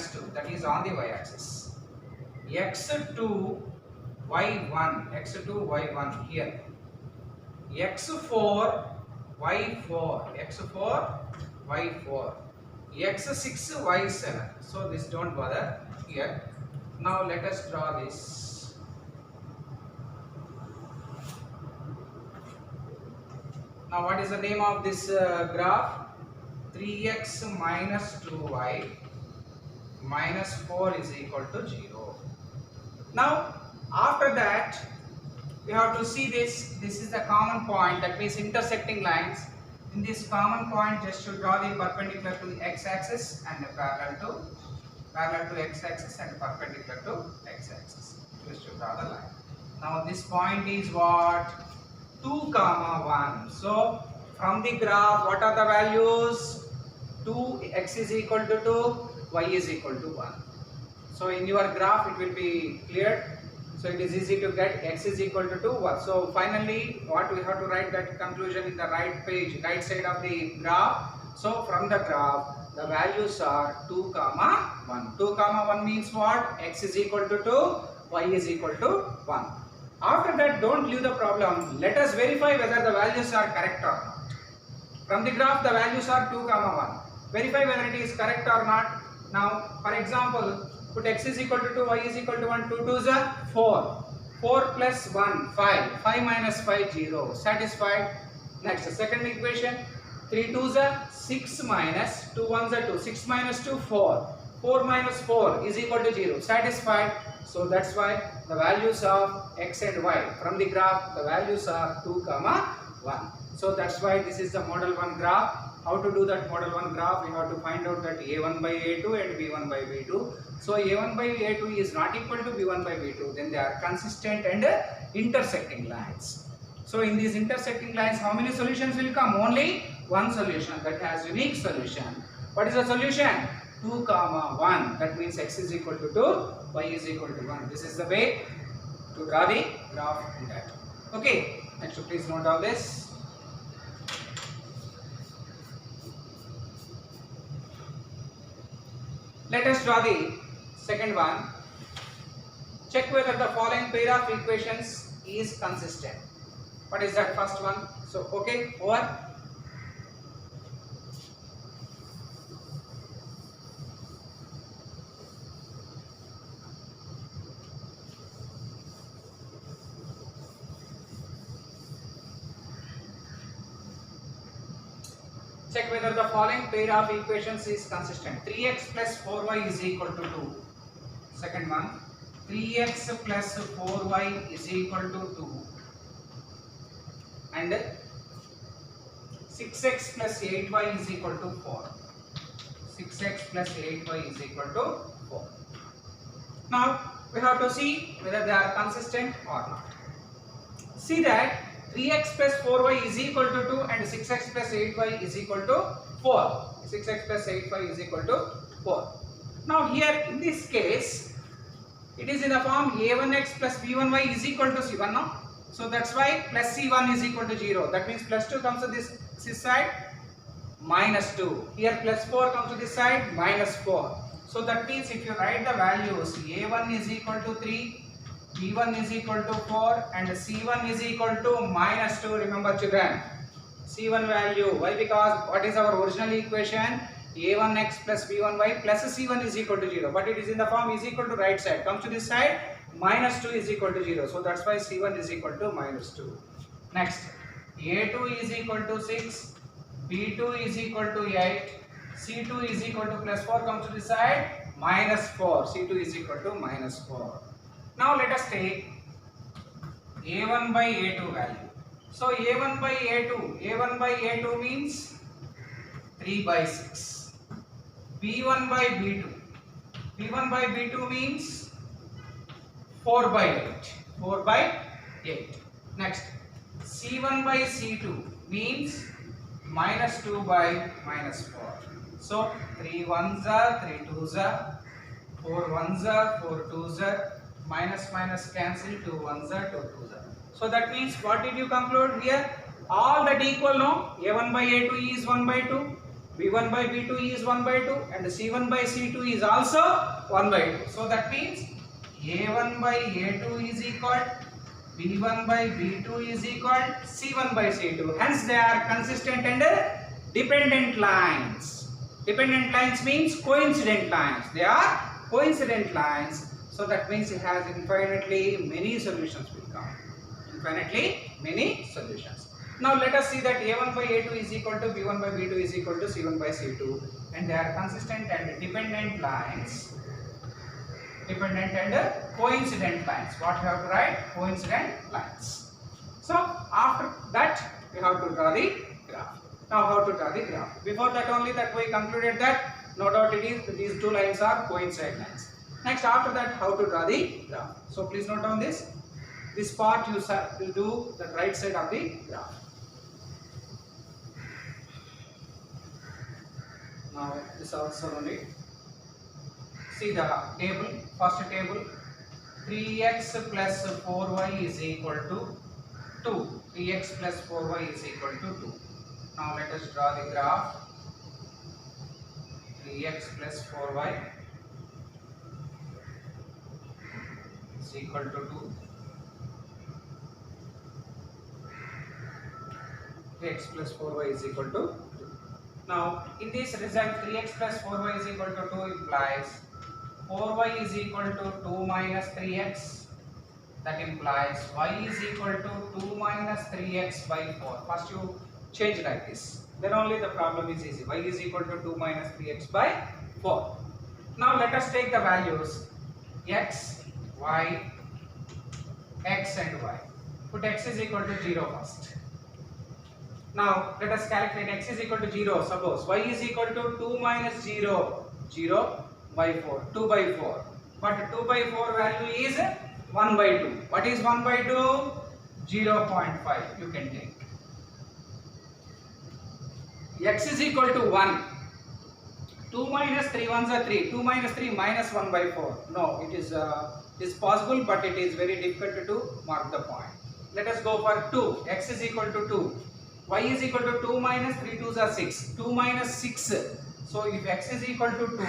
minus 2, that is on the y-axis. x2, y1, x2, y1 here. x4, y4, x4, y4, x6, y7. So this don't bother here. Now let us draw this. Now what is the name of this graph? 3x minus 2y minus 4 is equal to 0. Now after that we have to see this. This is the common point, that means intersecting lines. In this common point, just to draw the perpendicular to the x-axis and parallel to x-axis and perpendicular to x-axis. Just to draw the line. Now this point is what? 2, 1. So from the graph, what are the values? 2, x is equal to 2, y is equal to 1. So in your graph it will be cleared. So it is easy to get x is equal to 2. So finally what we have to write that conclusion in the right page, right side of the graph. So from the graph the values are 2, 1. 2, 1 means what? X is equal to 2, y is equal to 1. After that, don't leave the problem. Let us verify whether the values are correct or not. From the graph the values are 2, 1. Verify whether it is correct or not. Now for example, put x is equal to 2, y is equal to 1, 2 2s are 4. 4 plus 1, 5. 5 minus 5, 0. Satisfied. Next, second equation. 3 2s are 6 minus 2 1s are 2. 6 minus 2, 4. 4 minus 4 is equal to 0. Satisfied. So that's why the values of x and y from the graph, the values are 2, 1. So that's why this is the model 1 graph. How to do that model 1 graph? We have to find out that a1 by a2 and b1 by b2. So a1 by a2 is not equal to b1 by b2. Then they are consistent and intersecting lines. So in these intersecting lines, how many solutions will come? Only one solution that has unique solution. What is the solution? 2, 1. That means x is equal to 2, y is equal to 1. This is the way to draw the graph in that. Okay. Next, please note all this. Let us draw the second one. Check whether the following pair of equations is consistent. What is that first one? So, okay, over. Check whether the following pair of equations is consistent. 3x plus 4y is equal to 2. Second one. 3x plus 4y is equal to 2. And 6x plus 8y is equal to 4. 6x plus 8y is equal to 4. Now we have to see whether they are consistent or not. See that 3x plus 4y is equal to 2 and 6x plus 8y is equal to 4. 6x plus 8y is equal to 4. Now here in this case, it is in the form a1x plus b1y is equal to c1 now. So that's why plus c1 is equal to 0. That means plus 2 comes to this side, minus 2. Here plus 4 comes to this side, minus 4. So that means if you write the values, a1 is equal to 3, b1 is equal to 4 and c1 is equal to minus 2. Remember children, c1 value. Why? Because what is our original equation? a1x plus b1y plus c1 is equal to 0. But it is in the form is equal to right side. Comes to this side, minus 2 is equal to 0. So that's why c1 is equal to minus 2. Next, a2 is equal to 6, b2 is equal to 8, c2 is equal to plus 4 comes to this side, minus 4. c2 is equal to minus 4. Now let us take a1 by a2 value. So a1 by a2 means 3 by 6. b1 by b2 means 4 by 8. 4 by 8. Next, c1 by c2 means minus 2 by minus 4. So 3 1s are 3 2s are 4 1s are 4 2s are, minus minus cancel, 2 1s are 2 2s are. So that means what did you conclude here? All that equal, no? a1 by a2 is 1 by 2, B1 by B2 is 1 by 2 and C1 by C2 is also 1 by 2. So that means A1 by A2 is equal, B1 by B2 is equal, C1 by C2. Hence they are consistent and dependent lines. Dependent lines means coincident lines. They are coincident lines. So that means it has infinitely many solutions will come. Infinitely many solutions. Now let us see that A1 by A2 is equal to B1 by B2 is equal to C1 by C2, and they are consistent and dependent lines. Dependent and coincident lines. What you have to write? Coincident lines. So after that we have to draw the graph. Now how to draw the graph? Before that only that we concluded that no doubt it is these two lines are coincident lines. Next after that how to draw the graph. So please note down this. This part you will do the right side of the graph. Now this also only. See the table, first table, 3x plus 4y is equal to 2. 3x plus 4y is equal to 2. Now let us draw the graph. 3x plus 4y is equal to 2. 3x plus 4y is equal to 2. Now in this result 3x plus 4y is equal to 2 implies 4y is equal to 2 minus 3x. That implies y is equal to 2 minus 3x by 4. First you change like this. Then only the problem is easy. Y is equal to 2 minus 3x by 4. Now let us take the values x, y, x and y. Put x is equal to 0 first. Now let us calculate x is equal to 0. Suppose y is equal to 2 minus 0, 0 by 4, 2 by 4. But 2 by 4 value is 1 by 2. What is 1 by 2? 0.5 you can take. X is equal to 1. 2 minus 3 ones are 3. 2 minus 3 minus 1 by 4. No, it is possible, but it is very difficult to mark the point. Let us go for 2. X is equal to 2. Y is equal to 2 minus 3 2s are 6. 2 minus 6. So if x is equal to 2,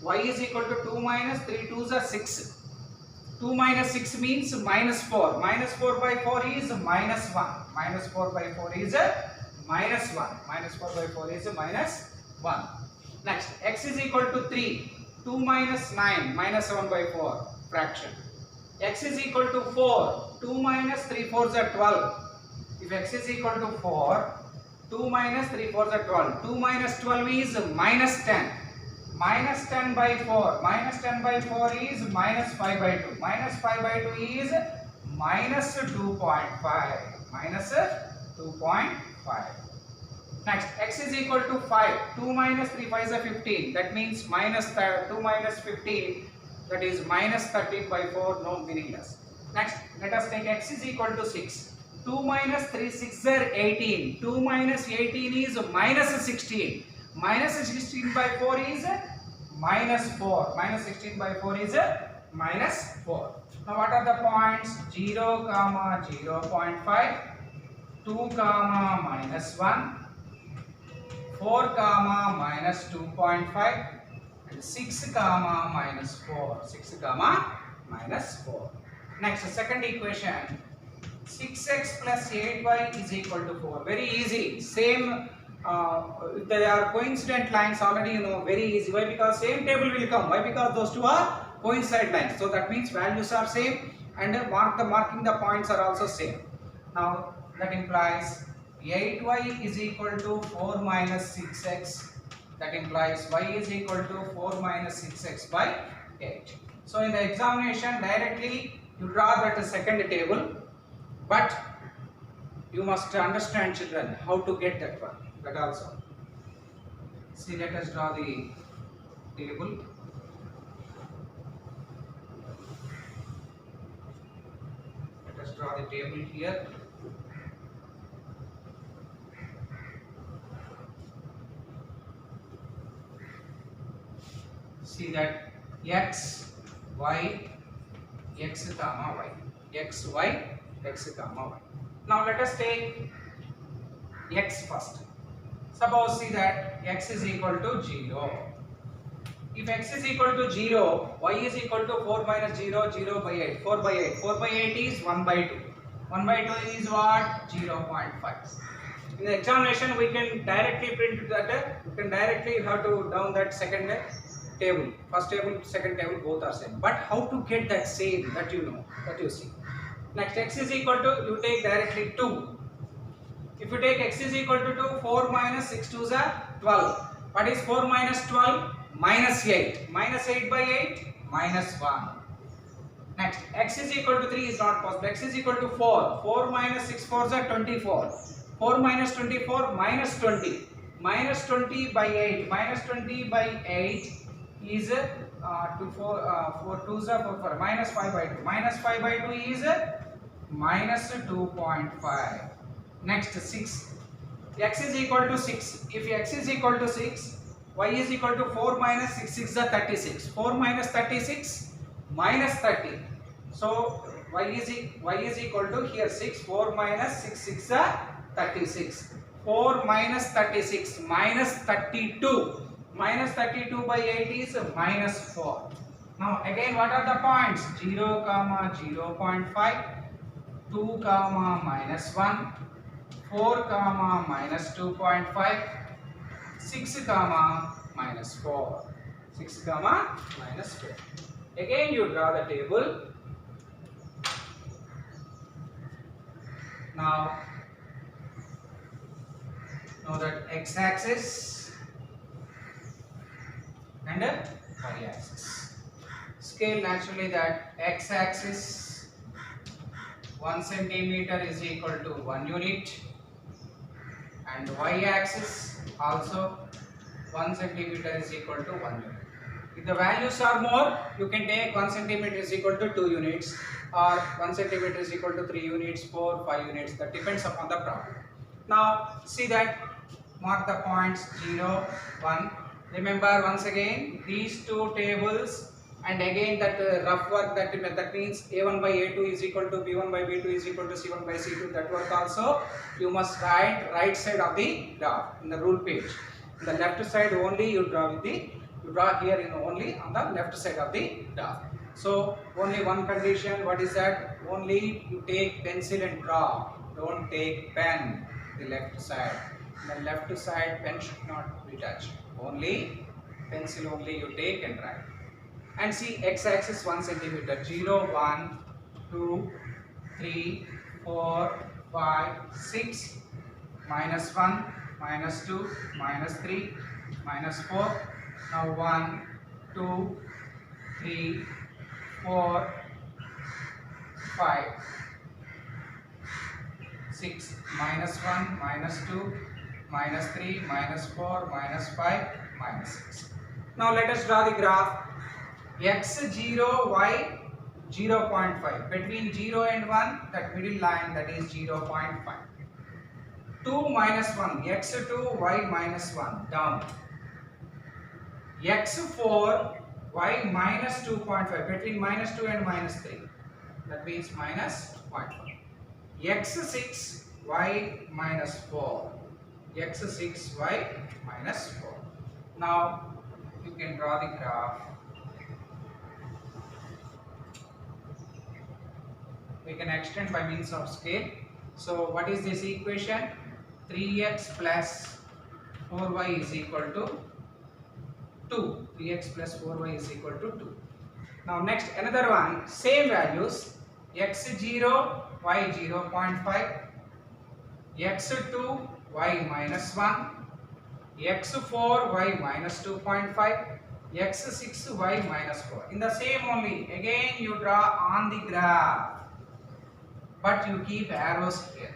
y is equal to 2 minus 3 2s are 6. 2 minus 6 means minus 4. Minus 4 by 4 is minus 1. Minus 4 by 4 is minus 1. Minus 4 by 4 is minus 1. Next, x is equal to 3. 2 minus 9, minus 7 by 4, fraction. X is equal to 4. 2 minus 3 4s are 12. If x is equal to 4, 2 minus 3 4s are 12. 2 minus 12 is minus 10. Minus 10 by 4. Minus 10 by 4 is minus 5 by 2. Minus 5 by 2 is minus 2.5. Minus 2.5. Next, x is equal to 5. 2 minus 3 5 is 15. That means minus 2 minus 15. That is minus 13 by 4. No, meaningless. Next, let us take x is equal to 6. 2 minus 3 6 are 18. 2 minus 18 is minus 16. Minus 16 by 4 is minus 4. Minus 16 by 4 is minus 4. Now what are the points? 0, 0.5, 2, minus 1, 4, minus 2.5, and 6, minus 4. 6, minus 4. Next, second equation. 6x plus 8y is equal to 4. Very easy. Same, they are coincident lines already, you know, very easy. Why? Because same table will come. Why? Because those two are coincident lines. So that means values are same and marking the points are also same. Now that implies 8y is equal to 4 minus 6x. That implies y is equal to 4 minus 6x by 8. So in the examination directly you draw that second table. But you must understand, children, how to get that one. That also. See, let us draw the table. Let us draw the table here. See that x, y, x, y, x, y, x, y. Now let us take x first. Suppose see that x is equal to 0. If x is equal to 0, y is equal to 4 minus 0, 0 by 8, 4 by 8. 4 by 8 is 1 by 2. 1 by 2 is what? 0.5. In the examination, we can directly print that, we can directly have to down that second table. First table, second table, both are same. But how to get that same, that you know, that you see. Next, x is equal to, you take directly 2. If you take x is equal to 2, 4 minus 6 2 is 12. What is 4 minus 12? Minus 8. Minus 8 by 8? Minus 1. Next, x is equal to 3 is not possible. X is equal to 4. 4 minus 6 4 is 24. 4 minus 24 minus 20. Minus 20 by 8. Minus 20 by 8 is 4 2 is 4 4. Minus 5 by 2. Minus 5 by 2 is minus 2.5. Next 6. X is equal to 6. If x is equal to 6, y is equal to 4 minus 6 6 is 36. 4 minus 36 minus 30. So y is equal to here 6. 4 minus 6 6 is 36. 4 minus 36 minus 32. Minus 32 by 8 is minus 4. Now again, what are the points? 0, 0.5, 2, minus 1, 4, minus 2.5, 6, minus 4. 6, minus 4. Again, you draw the table. Now that x-axis and y-axis. Scale naturally that x-axis 1 centimeter is equal to 1 unit, and y-axis also 1 centimeter is equal to 1 unit. If the values are more, you can take 1 centimeter is equal to 2 units, or 1 centimeter is equal to 3 units, 4, 5 units. That depends upon the problem. Now see that, mark the points 0, 1. Remember once again these two tables, and again that rough work, that means A1 by A2 is equal to B1 by B2 is equal to C1 by C2. That work also you must write right side of the graph in the rule page. In the left side only you draw with the, you draw here in only on the left side of the graph. So only one condition, what is that? Only you take pencil and draw. Don't take pen. The left side. The left side pen should not be touched. Only pencil only you take and write. And see x-axis 1 centimeter. 0, 1, 2, 3, 4, 5, 6, minus 1, minus 2, minus 3, minus 4. Now 1, 2, 3, 4, 5, 6, minus 1, minus 2, minus 3, minus 4, minus 5, minus 6. Now let us draw the graph. x0, y 0.5. Between 0 and 1, that middle line, that is 0.5. 2 minus 1, x2, y minus 1, down. x4, y minus 2.5, between minus 2 and minus 3. That means minus 0.5. x6, y minus 4. x6, y minus 4. Now you can draw the graph. We can extend by means of scale. So what is this equation? 3x plus 4y is equal to 2. 3x plus 4y is equal to 2. Now next another one, same values. x0, y 0.5, x2, y minus 1, x4, y minus 2.5, x6, y minus 4. In the same only, again you draw on the graph. But you keep arrows here.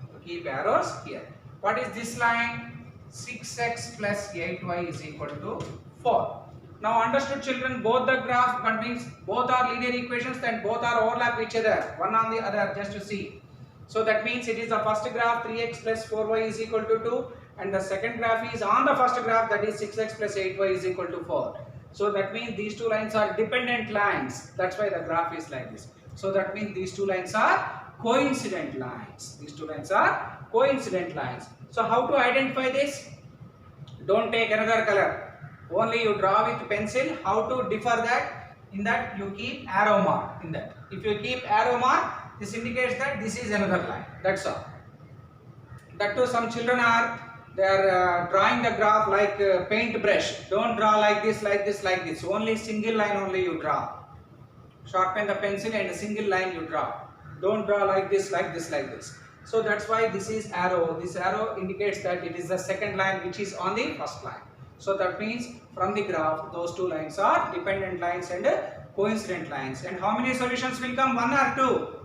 You keep arrows here. What is this line? 6x plus 8y is equal to 4. Now understood children, both the graph contains, both are linear equations and both are overlap each other, one on the other, just to see. So that means it is the first graph 3x plus 4y is equal to 2, and the second graph is on the first graph, that is 6x plus 8y is equal to 4. So that means these two lines are dependent lines. That's why the graph is like this. So that means these two lines are coincident lines. These two lines are coincident lines. So how to identify this? Don't take another color. Only you draw with pencil. How to differ that? In that you keep arrow mark in that. If you keep arrow mark, this indicates that this is another line. That's all. That too, some children are drawing the graph like paint brush. Don't draw like this, like this, like this. Only single line only you draw. Sharpen the pencil and a single line you draw. Don't draw like this, like this, like this. So that's why this is arrow. This arrow indicates that it is the second line which is on the first line. So that means from the graph those two lines are dependent lines and coincident lines. And how many solutions will come? 1 or 2?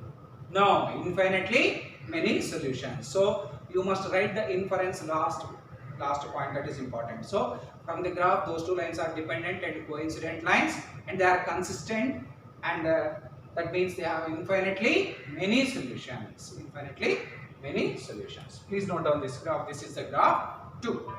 No, infinitely many solutions. So you must write the inference last point, that is important. So from the graph those two lines are dependent and coincident lines and they are consistent, and that means they have infinitely many solutions. Infinitely many solutions. Please note down this graph. This is the graph 2.